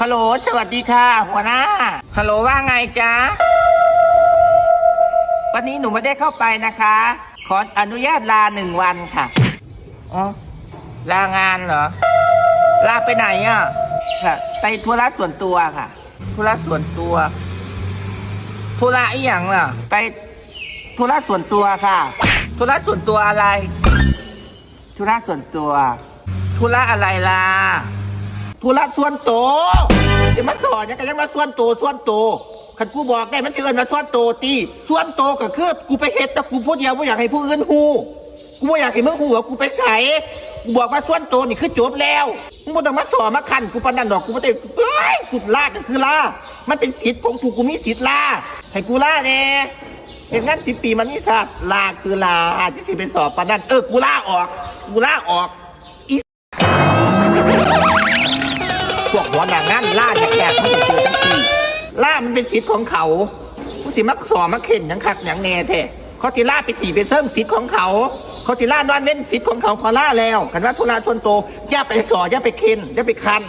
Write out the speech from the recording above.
ฮัลโหลสวัสดีค่ะหัวหน้าฮัลโหลว่าไงจ๊ะวันนี้หนูไม่ได้เข้าไปนะคะขออนุญาตลา1 วันค่ะอ๋อลางานเหรอลาไปไหนอ่ะค่ะไปธุระส่วนตัวค่ะธุระส่วนตัวธุระอีหยังล่ะไปธุระส่วนตัวค่ะธุระส่วนตัวอะไรธุระส่วนตัวธุระอะไรล่ะธุระส่วนตัวจะมาสอนยังไงยังมาส่วนตัวคันกูบอกได้มันจะเอิ้นว่าส่วนตัวตีส่วนตัวก็คือกูไปเฮ็ดแต่กูพูดเดียวไม่อยากให้ผู้อื่นฮู้กูไม่อยากให้มึงฮู้ว่ากูไปใส่กูบอกว่าส่วนตัวนี่คือจบแล้วมึงบ่ต้องมาสอนมาคันกูปานนั้นดอกกูไม่ได้เฮ้ยกูลาก็คือลามันเป็นสิทธิ์ของกูมีสิทธิ์ลาให้กูลาแน่เห็นงั้น10 ปีมันนี่สัตว์ลาคือลาที่สิเป็นสอบปานนั้นกูลาออกพวกหัวหน้างานล่าแยกๆมันจะเจอทั้งทีล่ามันเป็นสิทธิ์ของเขาผู้สิมักสอมาเข็นยังคักยังแน่แท้เขาสิล่าไปสีไปเสริมสิทธิ์ของเขาเขาสิล่านอนเว้นสิทธิ์ของเขาขอล่าแล้วกันว่าธุระชนโตอย่าไปสออย่าไปเข็นอย่าไปคัน